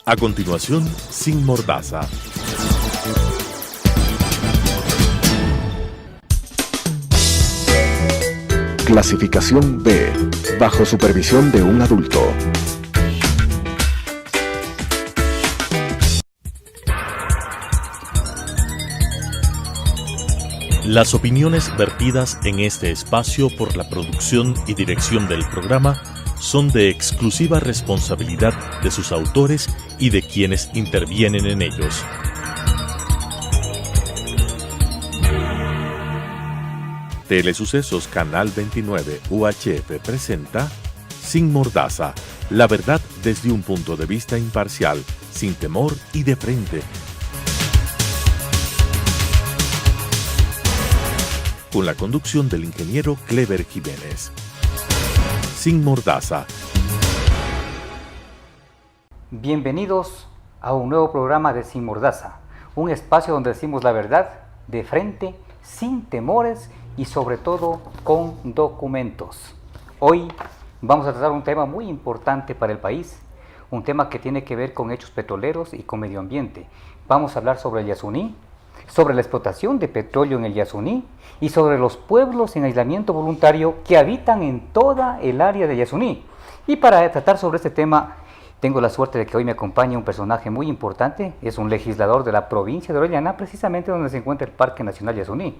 A continuación, Sin Mordaza. Clasificación B, bajo supervisión de un adulto. Las opiniones vertidas en este espacio por la producción y dirección del programa son de exclusiva responsabilidad de sus autores y de quienes intervienen en ellos. Telesucesos Canal 29 UHF presenta Sin Mordaza, la verdad desde un punto de vista imparcial, sin temor y de frente. Con la conducción del ingeniero Clever Jiménez. Sin Mordaza. Bienvenidos a un nuevo programa de Sin Mordaza, un espacio donde decimos la verdad de frente, sin temores y sobre todo con documentos. Hoy vamos a tratar un tema muy importante para el país, un tema que tiene que ver con hechos petroleros y con medio ambiente. Vamos a hablar sobre el Yasuní, sobre la explotación de petróleo en el Yasuní y sobre los pueblos en aislamiento voluntario que habitan en toda el área de Yasuní. Y para tratar sobre este tema, tengo la suerte de que hoy me acompañe un personaje muy importante, es un legislador de la provincia de Orellana, precisamente donde se encuentra el Parque Nacional Yasuní.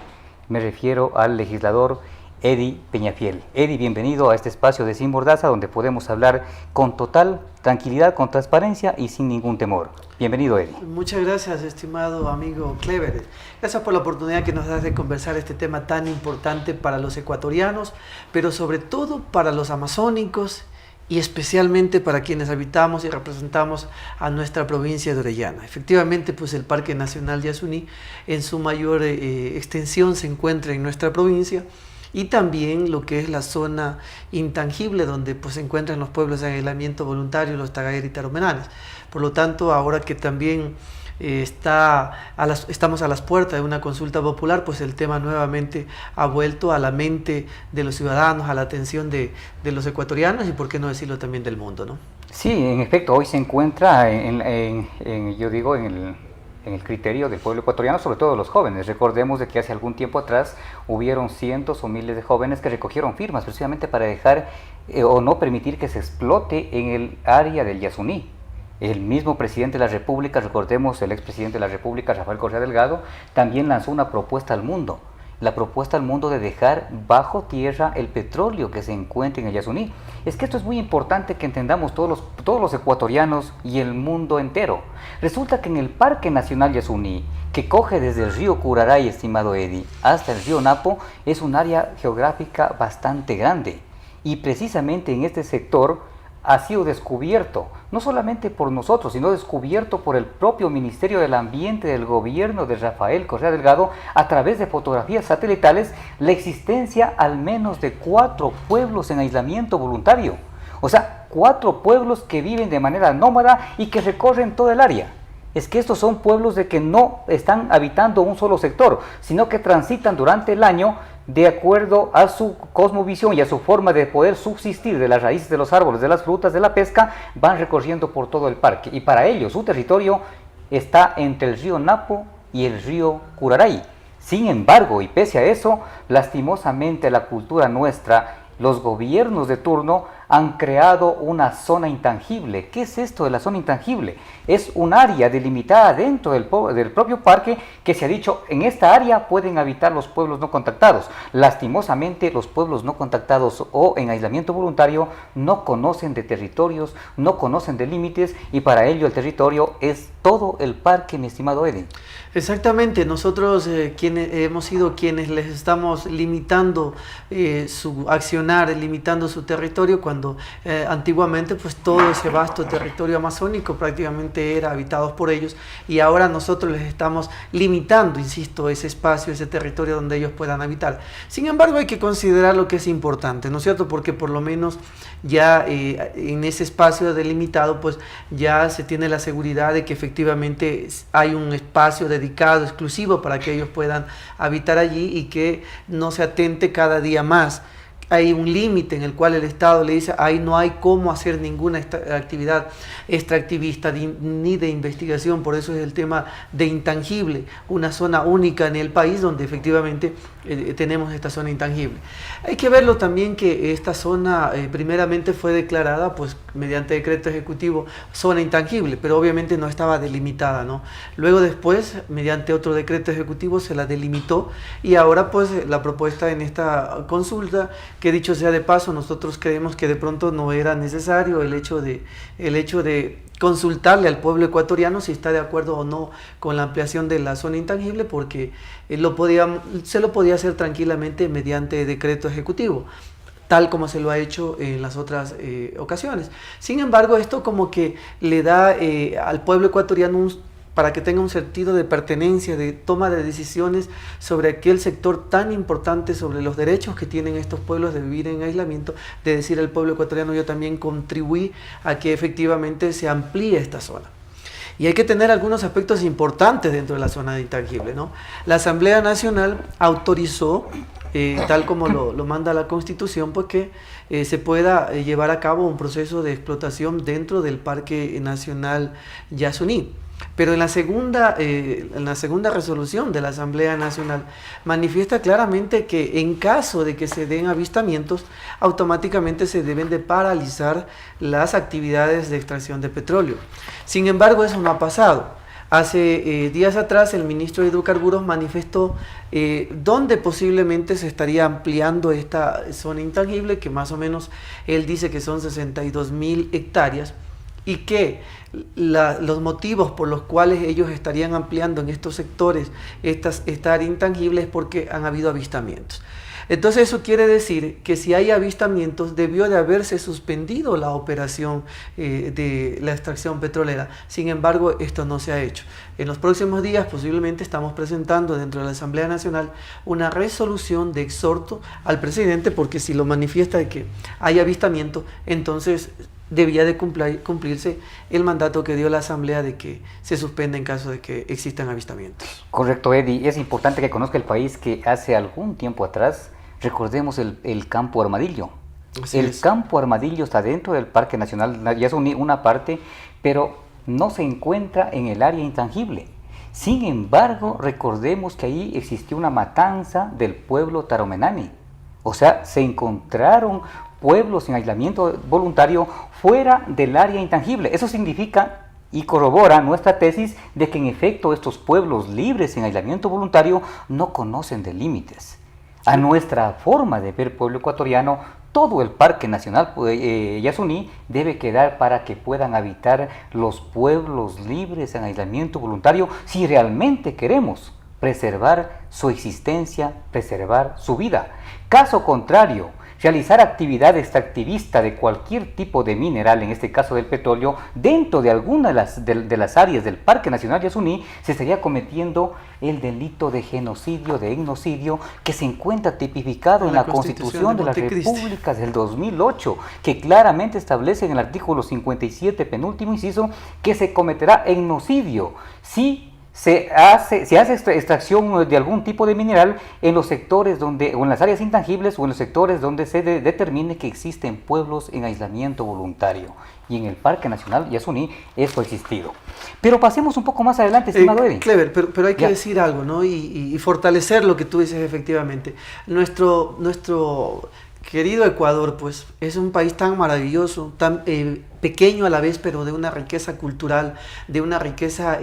Me refiero al legislador Eddie Peñafiel. Eddie, bienvenido a este espacio de Sin Mordaza, donde podemos hablar con total tranquilidad, con transparencia y sin ningún temor. Bienvenido, Eddie. Muchas gracias, estimado amigo Clever. Gracias por la oportunidad que nos das de conversar este tema tan importante para los ecuatorianos, pero sobre todo para los amazónicos y especialmente para quienes habitamos y representamos a nuestra provincia de Orellana. Efectivamente, pues el Parque Nacional Yasuní en su mayor extensión se encuentra en nuestra provincia, y también lo que es la zona intangible donde pues se encuentran los pueblos de aislamiento voluntario, los Tagayere y Taromenanes. Por lo tanto, ahora que también estamos a las puertas de una consulta popular, pues el tema nuevamente ha vuelto a la mente de los ciudadanos, a la atención de los ecuatorianos y por qué no decirlo también del mundo, ¿no? Sí, en efecto, hoy se encuentra en el criterio del pueblo ecuatoriano, sobre todo los jóvenes. Recordemos de que hace algún tiempo atrás hubieron cientos o miles de jóvenes que recogieron firmas precisamente para dejar o no permitir que se explote en el área del Yasuní. El mismo presidente de la República, recordemos, el expresidente de la República, Rafael Correa Delgado, también lanzó una propuesta al mundo. La propuesta al mundo de dejar bajo tierra el petróleo que se encuentra en el Yasuní. Es que esto es muy importante que entendamos todos los ecuatorianos y el mundo entero. Resulta que en el Parque Nacional Yasuní, que coge desde el río Curaray, estimado Eddie, hasta el río Napo, es un área geográfica bastante grande. Y precisamente en este sector ha sido descubierto, no solamente por nosotros, sino descubierto por el propio Ministerio del Ambiente del gobierno de Rafael Correa Delgado, a través de fotografías satelitales, la existencia al menos de 4 pueblos en aislamiento voluntario. O sea, 4 pueblos que viven de manera nómada y que recorren toda el área. Es que estos son pueblos de que no están habitando un solo sector, sino que transitan durante el año de acuerdo a su cosmovisión y a su forma de poder subsistir de las raíces de los árboles, de las frutas, de la pesca, van recorriendo por todo el parque. Y para ello su territorio está entre el río Napo y el río Curaray. Sin embargo, y pese a eso, lastimosamente la cultura nuestra, los gobiernos de turno han creado una zona intangible. ¿Qué es esto de la zona intangible? Es un área delimitada dentro del propio parque que se ha dicho, en esta área pueden habitar los pueblos no contactados. Lastimosamente, los pueblos no contactados o en aislamiento voluntario no conocen de territorios, no conocen de límites, y para ello el territorio es todo el parque, mi estimado Eddie. Exactamente, nosotros quienes hemos sido quienes les estamos limitando su accionar, limitando su territorio, cuando antiguamente pues todo ese vasto territorio amazónico prácticamente era habitado por ellos, y ahora nosotros les estamos limitando, insisto, ese espacio, ese territorio donde ellos puedan habitar. Sin embargo, hay que considerar lo que es importante, ¿no es cierto? Porque por lo menos ya en ese espacio delimitado pues ya se tiene la seguridad de que efectivamente hay un espacio dedicado, exclusivo, para que ellos puedan habitar allí y que no se atente cada día más hay un límite en el cual el Estado le dice, ahí no hay cómo hacer ninguna actividad extractivista ni de investigación, por eso es el tema de intangible, una zona única en el país donde efectivamente tenemos esta zona intangible. Hay que verlo también que esta zona primeramente fue declarada pues mediante decreto ejecutivo zona intangible, pero obviamente no estaba delimitada, ¿no? Luego después, mediante otro decreto ejecutivo se la delimitó y ahora pues la propuesta en esta consulta, que dicho sea de paso, nosotros creemos que de pronto no era necesario el hecho de consultarle al pueblo ecuatoriano si está de acuerdo o no con la ampliación de la zona intangible, porque se lo podía hacer tranquilamente mediante decreto ejecutivo, tal como se lo ha hecho en las otras ocasiones. Sin embargo, esto como que le da al pueblo ecuatoriano para que tenga un sentido de pertenencia, de toma de decisiones sobre aquel sector tan importante, sobre los derechos que tienen estos pueblos de vivir en aislamiento, de decir al pueblo ecuatoriano, yo también contribuí a que efectivamente se amplíe esta zona. Y hay que tener algunos aspectos importantes dentro de la zona de intangible, ¿no? La Asamblea Nacional autorizó, tal como lo manda la Constitución, pues que se pueda llevar a cabo un proceso de explotación dentro del Parque Nacional Yasuní. Pero en la segunda resolución de la Asamblea Nacional manifiesta claramente que en caso de que se den avistamientos, automáticamente se deben de paralizar las actividades de extracción de petróleo. Sin embargo, eso no ha pasado. Hace días atrás el ministro de Hidrocarburos manifestó dónde posiblemente se estaría ampliando esta zona intangible, que más o menos él dice que son 62.000 hectáreas, y que los motivos por los cuales ellos estarían ampliando en estos sectores esta área intangible es porque han habido avistamientos. Entonces eso quiere decir que si hay avistamientos debió de haberse suspendido la operación de la extracción petrolera. Sin embargo, esto no se ha hecho. En los próximos días posiblemente estamos presentando dentro de la Asamblea Nacional una resolución de exhorto al presidente, porque si lo manifiesta de que hay avistamiento, entonces debía de cumplirse el mandato que dio la Asamblea de que se suspenda en caso de que existan avistamientos. Correcto, Eddie. Es importante que conozca el país que hace algún tiempo atrás, recordemos el Campo Armadillo. El Campo Armadillo está dentro del Parque Nacional, ya es una parte, pero no se encuentra en el área intangible. Sin embargo, recordemos que ahí existió una matanza del pueblo taromenani. O sea, se encontraron pueblos en aislamiento voluntario fuera del área intangible. Eso significa y corrobora nuestra tesis de que en efecto estos pueblos libres en aislamiento voluntario no conocen de límites. A nuestra forma de ver pueblo ecuatoriano, todo el Parque Nacional Yasuní debe quedar para que puedan habitar los pueblos libres en aislamiento voluntario si realmente queremos preservar su existencia, preservar su vida. Caso contrario, realizar actividad extractivista de cualquier tipo de mineral, en este caso del petróleo, dentro de alguna de las áreas del Parque Nacional Yasuní, se estaría cometiendo el delito de genocidio, de etnocidio, que se encuentra tipificado en la Constitución de la República del 2008, que claramente establece en el artículo 57, penúltimo inciso, que se cometerá etnocidio si se hace extracción de algún tipo de mineral en los sectores o en las áreas intangibles o en los sectores donde se determine que existen pueblos en aislamiento voluntario. Y en el Parque Nacional Yasuní esto ha existido. Pero pasemos un poco más adelante, estimado Eddie. Clever, pero hay que decir algo, ¿no? Y fortalecer lo que tú dices efectivamente. Nuestro querido Ecuador, pues, es un país tan maravilloso, tan pequeño a la vez, pero de una riqueza cultural, de una riqueza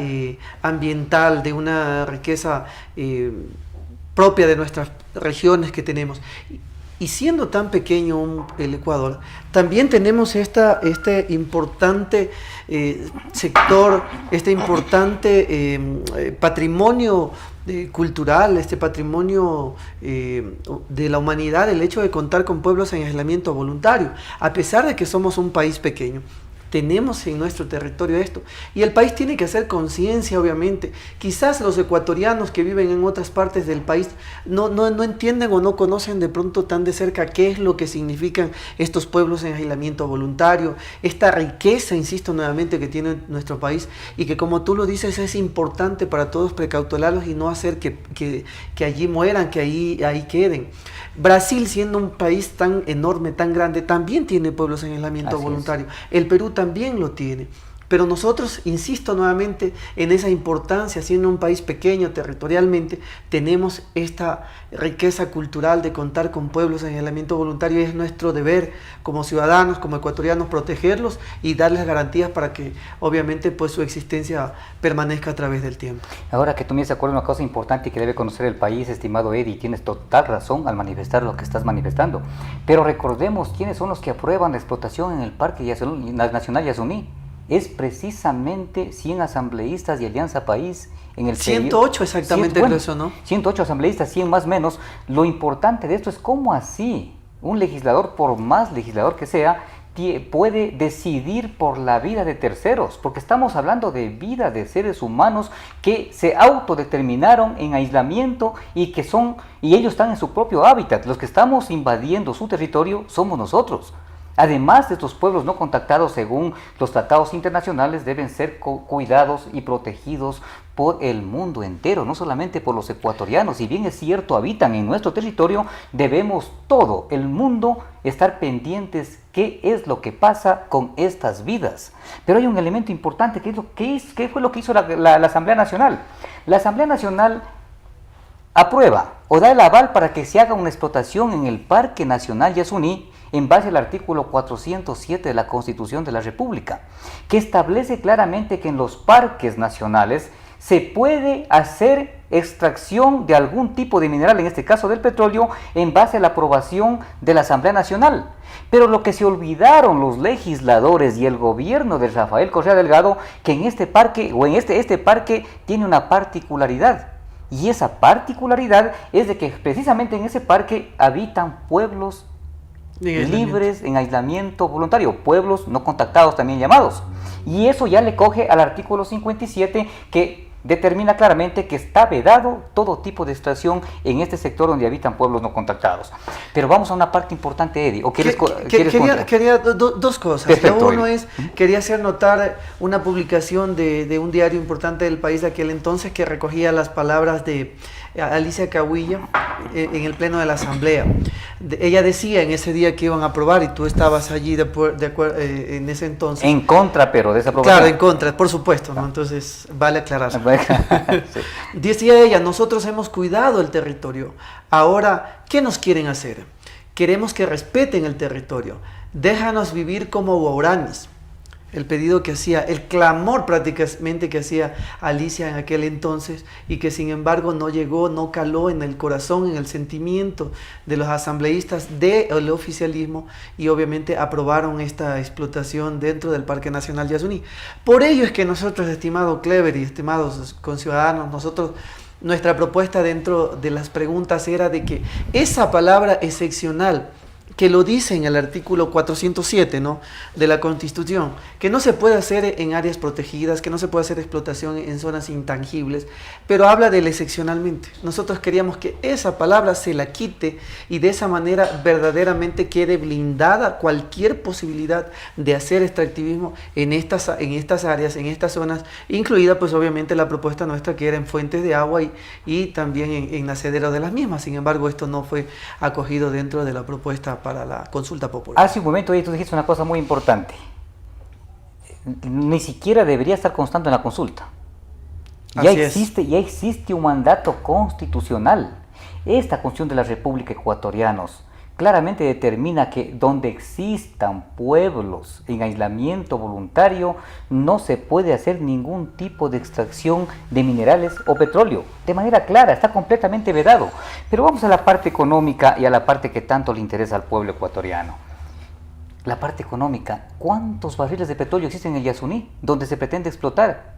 ambiental, de una riqueza propia de nuestras regiones que tenemos. Y siendo tan pequeño el Ecuador, también tenemos este importante sector, este importante patrimonio cultural, este patrimonio de la humanidad, el hecho de contar con pueblos en aislamiento voluntario. A pesar de que somos un país pequeño, tenemos en nuestro territorio esto. Y el país tiene que hacer conciencia, obviamente. Quizás los ecuatorianos que viven en otras partes del país no entienden o no conocen de pronto tan de cerca qué es lo que significan estos pueblos en aislamiento voluntario, esta riqueza, insisto nuevamente, que tiene nuestro país y que, como tú lo dices, es importante para todos precautelarlos y no hacer que allí mueran, que ahí queden. Brasil, siendo un país tan enorme, tan grande, también tiene pueblos en aislamiento voluntario. El Perú también lo tiene. Pero nosotros, insisto nuevamente en esa importancia, siendo un país pequeño territorialmente, tenemos esta riqueza cultural de contar con pueblos en aislamiento voluntario y es nuestro deber como ciudadanos, como ecuatorianos, protegerlos y darles garantías para que obviamente pues su existencia permanezca a través del tiempo. Ahora que tú me has acuerdo una cosa importante que debe conocer el país, estimado Eddie, tienes total razón al manifestar lo que estás manifestando, pero recordemos quiénes son los que aprueban la explotación en el Parque Nacional Yasuní. Es precisamente 100 asambleístas de Alianza País en el 108 exactamente, bueno, eso, ¿no? 108 asambleístas, 100 más o menos. Lo importante de esto es cómo así un legislador, por más legislador que sea, puede decidir por la vida de terceros, porque estamos hablando de vida de seres humanos que se autodeterminaron en aislamiento y ellos están en su propio hábitat. Los que estamos invadiendo su territorio somos nosotros. Además de estos pueblos no contactados, según los tratados internacionales, deben ser cuidados y protegidos por el mundo entero, no solamente por los ecuatorianos. Si bien es cierto, habitan en nuestro territorio, debemos todo el mundo estar pendientes qué es lo que pasa con estas vidas. Pero hay un elemento importante, ¿qué fue lo que hizo la Asamblea Nacional? La Asamblea Nacional aprueba o da el aval para que se haga una explotación en el Parque Nacional Yasuní en base al artículo 407 de la Constitución de la República, que establece claramente que en los parques nacionales se puede hacer extracción de algún tipo de mineral, en este caso del petróleo, en base a la aprobación de la Asamblea Nacional. Pero lo que se olvidaron los legisladores y el gobierno de Rafael Correa Delgado, que en este parque, este parque tiene una particularidad. Y esa particularidad es de que precisamente en ese parque habitan pueblos libres en aislamiento voluntario, pueblos no contactados también llamados. Y eso ya le coge al artículo 57 que determina claramente que está vedado todo tipo de extracción en este sector donde habitan pueblos no contactados. Pero vamos a una parte importante, Eddie. ¿O quieres quería dos cosas. Perfecto, uno es, quería hacer notar una publicación de un diario importante del país de aquel entonces que recogía las palabras de Alicia Cahuilla en el pleno de la Asamblea. Ella decía en ese día que iban a aprobar y tú estabas allí en ese entonces. En contra, pero de esa aprobación. Claro, en contra, por supuesto, ¿no? Entonces vale aclarar. Sí. Decía ella, nosotros hemos cuidado el territorio. Ahora, ¿qué nos quieren hacer? Queremos que respeten el territorio. Déjanos vivir como guaraníes. El pedido que hacía, el clamor prácticamente que hacía Alicia en aquel entonces y que sin embargo no llegó, no caló en el corazón, en el sentimiento de los asambleístas del oficialismo y obviamente aprobaron esta explotación dentro del Parque Nacional Yasuní. Por ello es que nosotros, estimado Clever y estimados conciudadanos, nuestra propuesta dentro de las preguntas era de que esa palabra excepcional, que lo dice en el artículo 407, ¿no?, de la Constitución, que no se puede hacer en áreas protegidas, que no se puede hacer explotación en zonas intangibles, pero habla del excepcionalmente. Nosotros queríamos que esa palabra se la quite y de esa manera verdaderamente quede blindada cualquier posibilidad de hacer extractivismo en estas áreas, en estas zonas, incluida pues obviamente la propuesta nuestra que era en fuentes de agua y también en nacederos de las mismas. Sin embargo, esto no fue acogido dentro de la propuesta para la consulta popular. Hace un momento tú dijiste una cosa muy importante. Ni siquiera debería estar constando en la consulta. Ya existe un mandato constitucional. Esta Constitución de la República Ecuatorianos claramente determina que donde existan pueblos en aislamiento voluntario no se puede hacer ningún tipo de extracción de minerales o petróleo. De manera clara, está completamente vedado. Pero vamos a la parte económica y a la parte que tanto le interesa al pueblo ecuatoriano. La parte económica, ¿cuántos barriles de petróleo existen en el Yasuní donde se pretende explotar?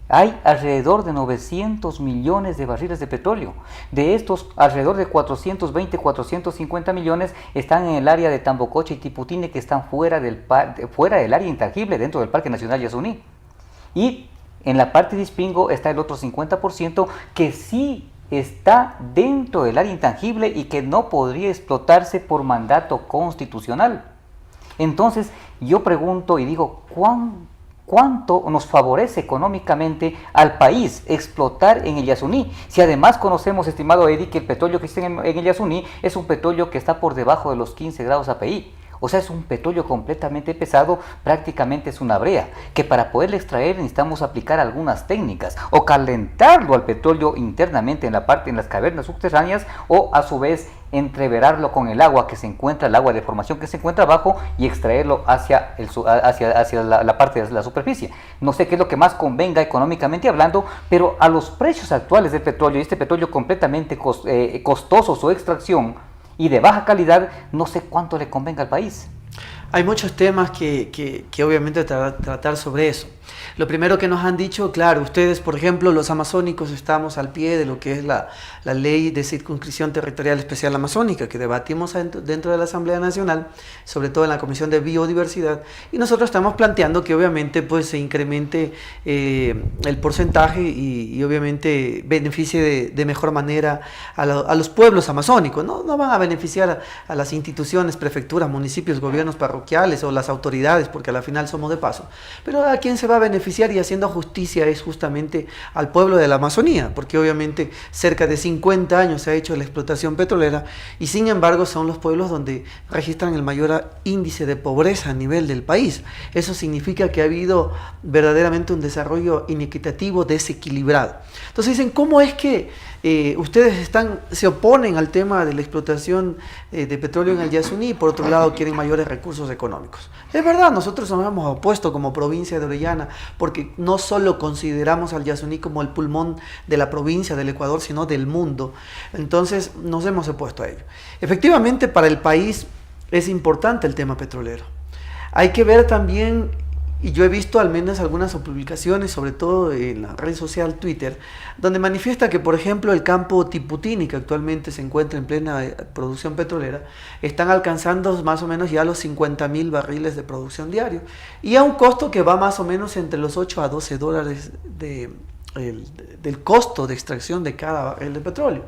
hay alrededor de 900 millones de barriles de petróleo. De estos, alrededor de 420, 450 millones están en el área de Tambococha y Tiputini, que están fuera del área intangible dentro del Parque Nacional Yasuní. Y en la parte de Ispingo está el otro 50% que sí está dentro del área intangible y que no podría explotarse por mandato constitucional. Entonces, yo pregunto y digo, ¿cuánto nos favorece económicamente al país explotar en el Yasuní? Si además conocemos, estimado Eddie, que el petróleo que existe en el Yasuní es un petróleo que está por debajo de los 15 grados API. O sea, es un petróleo completamente pesado, prácticamente es una brea, que para poderle extraer necesitamos aplicar algunas técnicas, o calentarlo al petróleo internamente en las cavernas subterráneas, o a su vez entreverarlo con el agua que se encuentra, el agua de formación que se encuentra abajo, y extraerlo hacia la parte de la superficie. No sé qué es lo que más convenga económicamente hablando, pero a los precios actuales del petróleo, y este petróleo completamente costoso su extracción, y de baja calidad, no sé cuánto le convenga al país. Hay muchos temas que obviamente tratar sobre eso. Lo primero que nos han dicho, claro, ustedes, por ejemplo, los amazónicos, estamos al pie de lo que es la ley de circunscripción territorial especial amazónica, que debatimos dentro de la Asamblea Nacional, sobre todo en la Comisión de Biodiversidad, y nosotros estamos planteando que obviamente pues, se incremente el porcentaje y obviamente beneficie de mejor manera a los pueblos amazónicos. No van a beneficiar a las instituciones, prefecturas, municipios, gobiernos parroquiales o las autoridades, porque a la final somos de paso, pero a quien se va a beneficiar y haciendo justicia es justamente al pueblo de la Amazonía, porque obviamente cerca de 50 años se ha hecho la explotación petrolera y sin embargo son los pueblos donde registran el mayor índice de pobreza a nivel del país. Eso significa que ha habido verdaderamente un desarrollo inequitativo, desequilibrado. Entonces dicen, ¿cómo es que ustedes se oponen al tema de la explotación de petróleo en el Yasuní y por otro lado quieren mayores recursos económicos? Es verdad, nosotros nos hemos opuesto como provincia de Orellana porque no solo consideramos al Yasuní como el pulmón de la provincia del Ecuador, sino del mundo. Entonces nos hemos opuesto a ello. Efectivamente, para el país es importante el tema petrolero. Hay que ver también, y yo he visto al menos algunas publicaciones, sobre todo en la red social Twitter, donde manifiesta que, por ejemplo, el campo Tiputini, que actualmente se encuentra en plena producción petrolera, están alcanzando más o menos ya los 50.000 barriles de producción diario, y a un costo que va más o menos entre los 8 a 12 dólares del costo de extracción de cada barril de petróleo.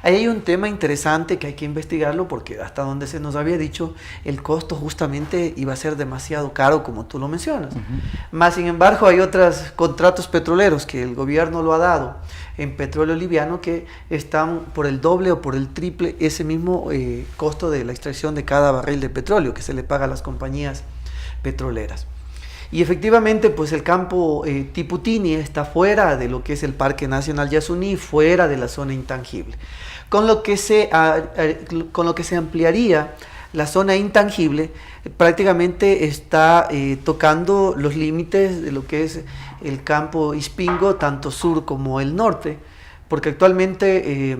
Ahí hay un tema interesante que hay que investigarlo porque hasta donde se nos había dicho el costo justamente iba a ser demasiado caro como tú lo mencionas. Más sin embargo hay otros contratos petroleros que el gobierno lo ha dado en petróleo liviano que están por el doble o por el triple ese mismo costo de la extracción de cada barril de petróleo que se le paga a las compañías petroleras. Y efectivamente, pues el campo Tiputini está fuera de lo que es el Parque Nacional Yasuní, fuera de la zona intangible. Con lo que se ampliaría la zona intangible, prácticamente está tocando los límites de lo que es el campo Ispingo, tanto sur como el norte, porque actualmente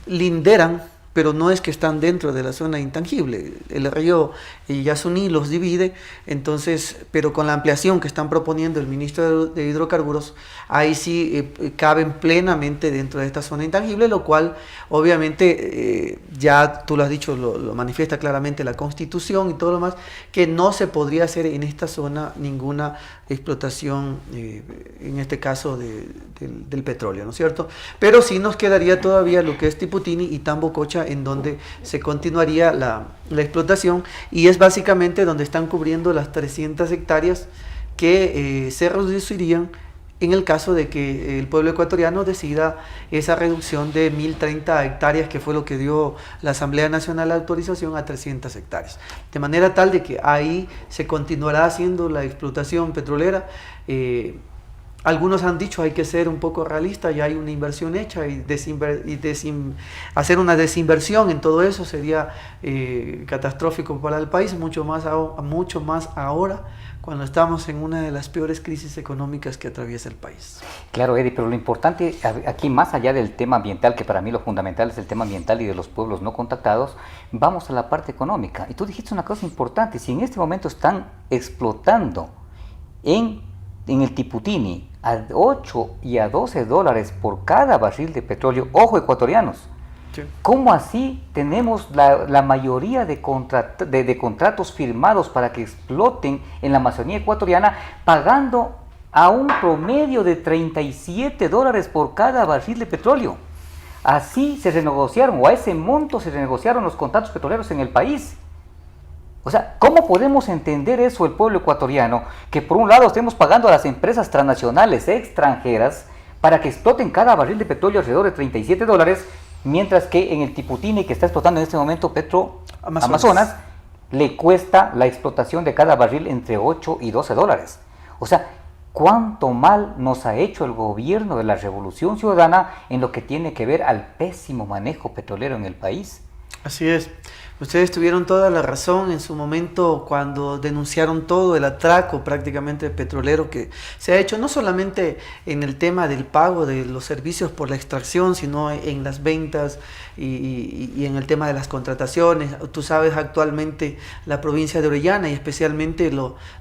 linderan, pero no es que están dentro de la zona intangible. El río Yasuní los divide, entonces, pero con la ampliación que están proponiendo el ministro de Hidrocarburos, ahí sí caben plenamente dentro de esta zona intangible, lo cual obviamente ya tú lo has dicho, lo manifiesta claramente la Constitución y todo lo demás, que no se podría hacer en esta zona ninguna explotación, en este caso del petróleo, ¿no es cierto? Pero sí nos quedaría todavía lo que es Tiputini y Tambococha, en donde se continuaría la explotación, y es básicamente donde están cubriendo las 300 hectáreas que se reducirían en el caso de que el pueblo ecuatoriano decida esa reducción de 1030 hectáreas, que fue lo que dio la Asamblea Nacional la autorización, a 300 hectáreas. De manera tal de que ahí se continuará haciendo la explotación petrolera. Algunos han dicho hay que ser un poco realista, ya hay una inversión hecha y hacer una desinversión en todo eso sería catastrófico para el país, mucho más ahora cuando estamos en una de las peores crisis económicas que atraviesa el país. Claro, Eddie, pero lo importante aquí, más allá del tema ambiental, que para mí lo fundamental es el tema ambiental y de los pueblos no contactados, vamos a la parte económica. Y tú dijiste una cosa importante: si en este momento están explotando en en el Tiputini a 8 y a 12 dólares por cada barril de petróleo, ojo ecuatorianos. Sí. ¿Cómo así tenemos la mayoría de contratos firmados para que exploten en la Amazonía ecuatoriana pagando a un promedio de 37 dólares por cada barril de petróleo? Así se renegociaron, o a ese monto se renegociaron los contratos petroleros en el país. O sea, ¿cómo podemos entender eso el pueblo ecuatoriano? Que por un lado estemos pagando a las empresas transnacionales extranjeras para que exploten cada barril de petróleo alrededor de 37 dólares, mientras que en el Tiputini, que está explotando en este momento Amazonas, le cuesta la explotación de cada barril entre 8 y 12 dólares. O sea, ¿cuánto mal nos ha hecho el gobierno de la Revolución Ciudadana en lo que tiene que ver al pésimo manejo petrolero en el país? Así es. Ustedes tuvieron toda la razón en su momento cuando denunciaron todo el atraco prácticamente petrolero que se ha hecho, no solamente en el tema del pago de los servicios por la extracción, sino en las ventas y en el tema de las contrataciones. Tú sabes, actualmente la provincia de Orellana y especialmente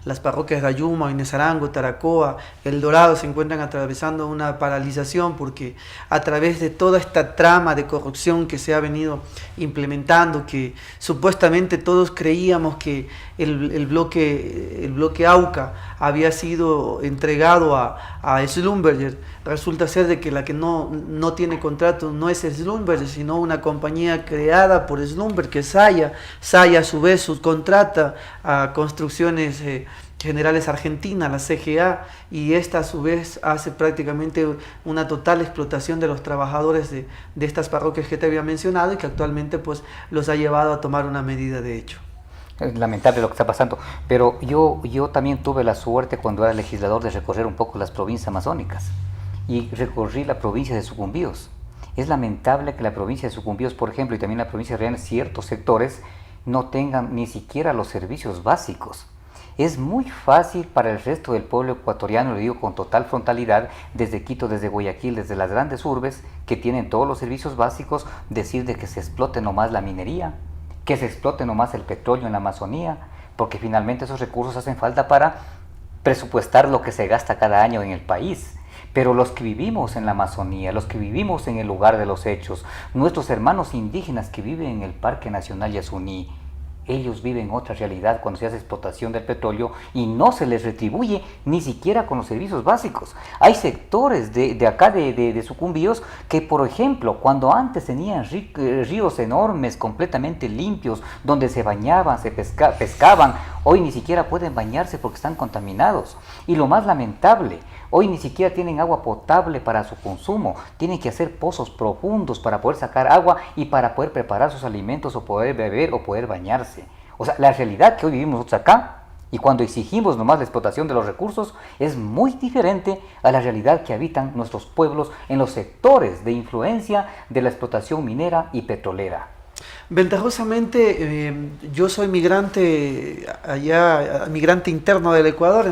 las parroquias de Ayuma, Inesarango, Taracoa, El Dorado se encuentran atravesando una paralización porque a través de toda esta trama de corrupción que se ha venido implementando, que supuestamente todos creíamos que el bloque AUCA había sido entregado a Schlumberger. Resulta ser de que la que no tiene contrato no es Schlumberger, sino una compañía creada por Schlumberger, que es Saya. Saya a su vez subcontrata a Construcciones Generales Argentina, la CGA, y esta a su vez hace prácticamente una total explotación de los trabajadores de estas parroquias que te había mencionado y que actualmente pues los ha llevado a tomar una medida de hecho. Es lamentable lo que está pasando, pero yo también tuve la suerte cuando era legislador de recorrer un poco las provincias amazónicas y recorrí la provincia de Sucumbíos. Es lamentable que la provincia de Sucumbíos, por ejemplo, y también la provincia de Orellana, ciertos sectores no tengan ni siquiera los servicios básicos. Es muy fácil para el resto del pueblo ecuatoriano, lo digo con total frontalidad, desde Quito, desde Guayaquil, desde las grandes urbes, que tienen todos los servicios básicos, decir de que se explote nomás la minería, que se explote nomás el petróleo en la Amazonía, porque finalmente esos recursos hacen falta para presupuestar lo que se gasta cada año en el país. Pero los que vivimos en la Amazonía, los que vivimos en el lugar de los hechos, nuestros hermanos indígenas que viven en el Parque Nacional Yasuní, ellos viven otra realidad cuando se hace explotación del petróleo y no se les retribuye ni siquiera con los servicios básicos. Hay sectores de acá de Sucumbíos que, por ejemplo, cuando antes tenían ríos enormes, completamente limpios, donde se bañaban, se pescaban, hoy ni siquiera pueden bañarse porque están contaminados. Y lo más lamentable, hoy ni siquiera tienen agua potable para su consumo, tienen que hacer pozos profundos para poder sacar agua y para poder preparar sus alimentos o poder beber o poder bañarse. O sea, la realidad que hoy vivimos nosotros acá y cuando exigimos nomás la explotación de los recursos es muy diferente a la realidad que habitan nuestros pueblos en los sectores de influencia de la explotación minera y petrolera. Ventajosamente, yo soy migrante allá, migrante interno del Ecuador,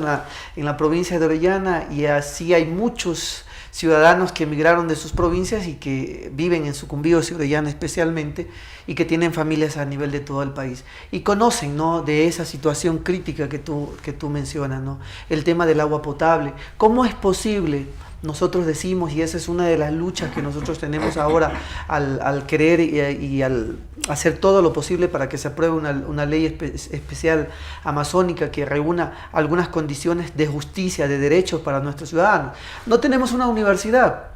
en la provincia de Orellana, y así hay muchos ciudadanos que emigraron de sus provincias y que viven en Sucumbíos y Orellana especialmente, y que tienen familias a nivel de todo el país. Y conocen, ¿no?, de esa situación crítica que tú mencionas, ¿no?, el tema del agua potable. ¿Cómo es posible? Nosotros decimos, y esa es una de las luchas que nosotros tenemos ahora al querer y al hacer todo lo posible para que se apruebe una ley especial amazónica que reúna algunas condiciones de justicia, de derechos para nuestros ciudadanos. No tenemos una universidad.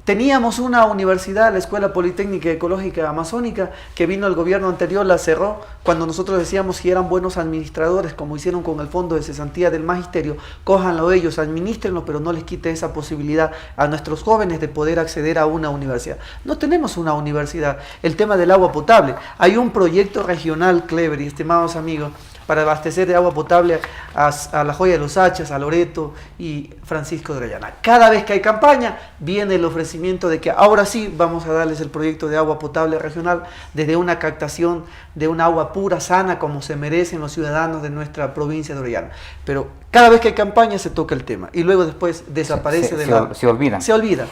Teníamos una universidad, la Escuela Politécnica Ecológica Amazónica, que vino el gobierno anterior, la cerró, cuando nosotros decíamos si eran buenos administradores, como hicieron con el Fondo de Cesantía del Magisterio, cójanlo ellos, administrenlo, pero no les quite esa posibilidad a nuestros jóvenes de poder acceder a una universidad. No tenemos una universidad. El tema del agua potable. Hay un proyecto regional, Clever y estimados amigos, para abastecer de agua potable a La Joya de los Hachas, a Loreto y Francisco de Orellana. Cada vez que hay campaña, viene el ofrecimiento de que ahora sí vamos a darles el proyecto de agua potable regional desde una captación de un agua pura, sana, como se merecen los ciudadanos de nuestra provincia de Orellana. Pero Cada vez que hay campaña se toca el tema y luego después desaparece se olvida. Se olvida.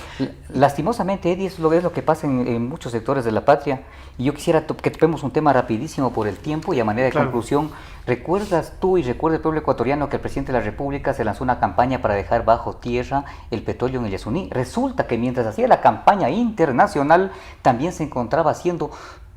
Lastimosamente, Eddie, es lo que pasa en muchos sectores de la patria. Y yo quisiera que toquemos un tema rapidísimo por el tiempo y a manera de conclusión. ¿Recuerdas tú y recuerda el pueblo ecuatoriano que el presidente de la República se lanzó una campaña para dejar bajo tierra el petróleo en el Yasuní? Resulta que mientras hacía la campaña internacional, también se encontraba haciendo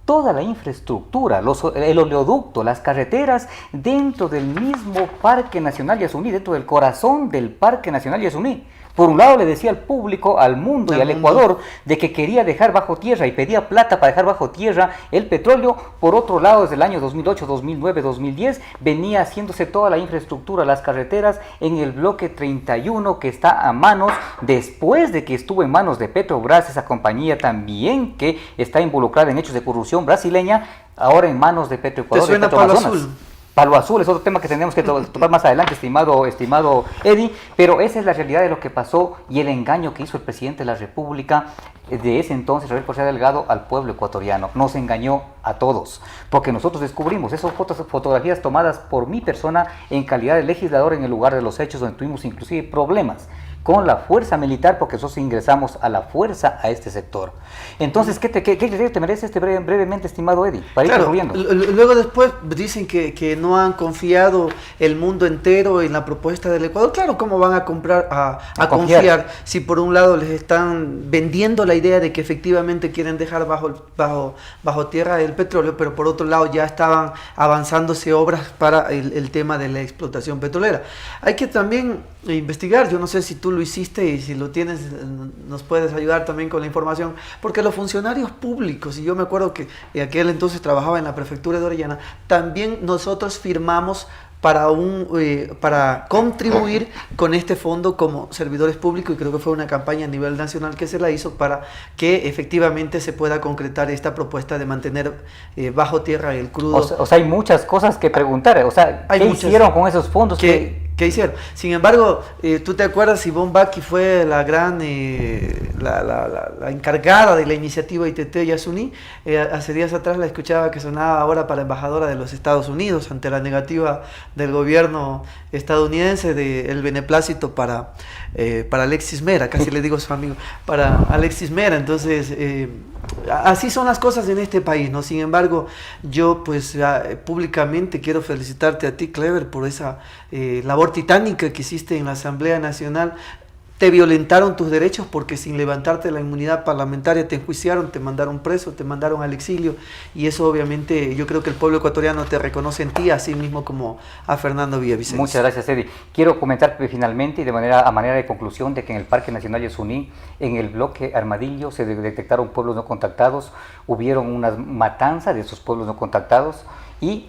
toda la infraestructura, el oleoducto, las carreteras dentro del mismo Parque Nacional Yasuní, dentro del corazón del Parque Nacional Yasuní. Por un lado le decía al público, al mundo y al Ecuador de que quería dejar bajo tierra y pedía plata para dejar bajo tierra el petróleo. Por otro lado, desde el año 2008, 2009, 2010 venía haciéndose toda la infraestructura, las carreteras en el bloque 31 que está a manos, después de que estuvo en manos de Petrobras, esa compañía también que está involucrada en hechos de corrupción brasileña, ahora en manos de Petroecuador. ¿Te suena Palo Azul? Palo Azul es otro tema que tendremos que tocar más adelante, estimado Eddie, pero esa es la realidad de lo que pasó y el engaño que hizo el presidente de la República de ese entonces, Rafael Correa Delgado, al pueblo ecuatoriano. Nos engañó a todos, porque nosotros descubrimos esas fotografías tomadas por mi persona en calidad de legislador en el lugar de los hechos, donde tuvimos inclusive problemas con la fuerza militar, porque nosotros ingresamos a la fuerza a este sector. Entonces, ¿qué criterio te merece brevemente, estimado Eddie? Para ir concluyendo. Luego después dicen que no han confiado el mundo entero en la propuesta del Ecuador. Claro, ¿cómo van a confiar si por un lado les están vendiendo la idea de que efectivamente quieren dejar bajo tierra el petróleo, pero por otro lado ya estaban avanzándose obras para el tema de la explotación petrolera? Hay que también investigar, yo no sé si tú lo hiciste y si lo tienes nos puedes ayudar también con la información, porque los funcionarios públicos, y yo me acuerdo que en aquel entonces trabajaba en la prefectura de Orellana, también nosotros firmamos para contribuir con este fondo como servidores públicos, y creo que fue una campaña a nivel nacional que se la hizo para que efectivamente se pueda concretar esta propuesta de mantener bajo tierra el crudo. O sea, hay muchas cosas que preguntar, o sea, ¿qué hicieron con esos fondos? ¿Qué hicieron? Sin embargo, ¿tú te acuerdas? Ivonne Baki fue la gran, la encargada de la iniciativa ITT Yasuní. Hace días atrás la escuchaba que sonaba ahora para embajadora de los Estados Unidos ante la negativa del gobierno estadounidense del beneplácito para Alexis Mera, casi le digo a su amigo, para Alexis Mera. Entonces, así son las cosas en este país, ¿no? Sin embargo, yo pues públicamente quiero felicitarte a ti, Clever, por esa labor titánica que hiciste en la Asamblea Nacional. Te violentaron tus derechos porque sin levantarte la inmunidad parlamentaria te enjuiciaron, te mandaron preso, te mandaron al exilio, y eso obviamente yo creo que el pueblo ecuatoriano te reconoce en ti, así mismo como a Fernando Villavicencio. Muchas gracias, Eddie. Quiero comentar finalmente y a manera de conclusión de que en el Parque Nacional Yasuní, en el bloque Armadillo, se detectaron pueblos no contactados, hubieron una matanza de esos pueblos no contactados y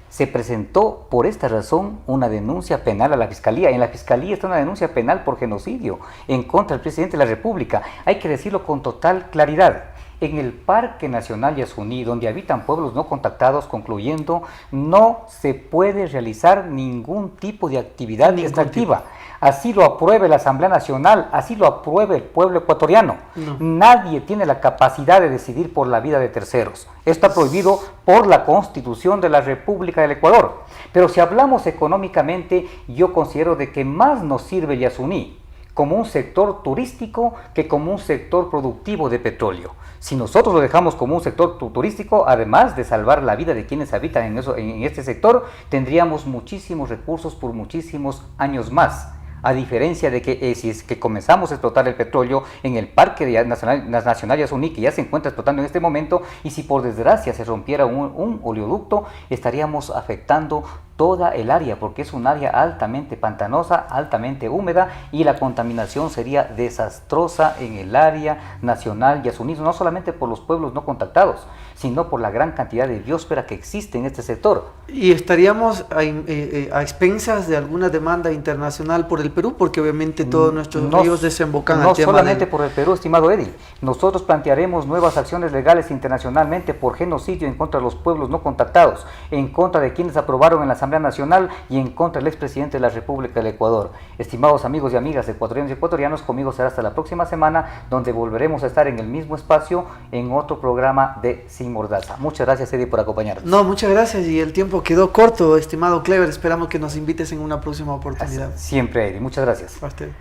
se presentó por esta razón una denuncia penal a la Fiscalía. En la Fiscalía está una denuncia penal por genocidio en contra del presidente de la República. Hay que decirlo con total claridad. En el Parque Nacional Yasuní, donde habitan pueblos no contactados, concluyendo, no se puede realizar ningún tipo de actividad extractiva. Así lo apruebe la Asamblea Nacional, así lo apruebe el pueblo ecuatoriano. No. Nadie tiene la capacidad de decidir por la vida de terceros. Esto está prohibido por la Constitución de la República del Ecuador. Pero si hablamos económicamente, yo considero de que más nos sirve Yasuní como un sector turístico que como un sector productivo de petróleo. Si nosotros lo dejamos como un sector turístico, además de salvar la vida de quienes habitan en este sector, tendríamos muchísimos recursos por muchísimos años más. A diferencia de que si es que comenzamos a explotar el petróleo en el Parque Nacional Yasuní, que ya se encuentra explotando en este momento, y si por desgracia se rompiera un oleoducto, estaríamos afectando toda el área, porque es un área altamente pantanosa, altamente húmeda, y la contaminación sería desastrosa en el área nacional Yasuní, no solamente por los pueblos no contactados, sino por la gran cantidad de biosfera que existe en este sector. Y estaríamos a expensas de alguna demanda internacional por el Perú, porque obviamente todos nuestros ríos desembocan al tema. No solamente por el Perú, estimado Eddie. Nosotros plantearemos nuevas acciones legales internacionalmente por genocidio en contra de los pueblos no contactados, en contra de quienes aprobaron en la Asamblea Asamblea Nacional y en contra del expresidente de la República del Ecuador. Estimados amigos y amigas ecuatorianos y ecuatorianos, conmigo será hasta la próxima semana, donde volveremos a estar en el mismo espacio en otro programa de Sin Mordaza. Muchas gracias, Eddie, por acompañarnos. No, muchas gracias, y el tiempo quedó corto, estimado Clever. Esperamos que nos invites en una próxima oportunidad. Siempre, Eddie. Muchas gracias. Parte.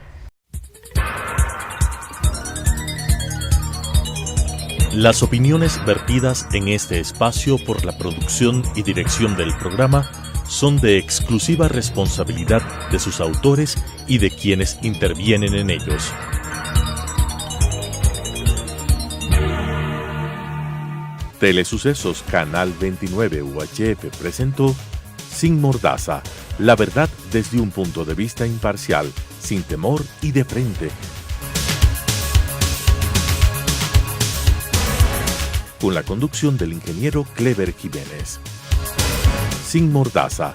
Las opiniones vertidas en este espacio por la producción y dirección del programa son de exclusiva responsabilidad de sus autores y de quienes intervienen en ellos. Telesucesos Canal 29 UHF presentó Sin Mordaza, la verdad desde un punto de vista imparcial, sin temor y de frente. Con la conducción del ingeniero Clever Jiménez. Sin Mordaza,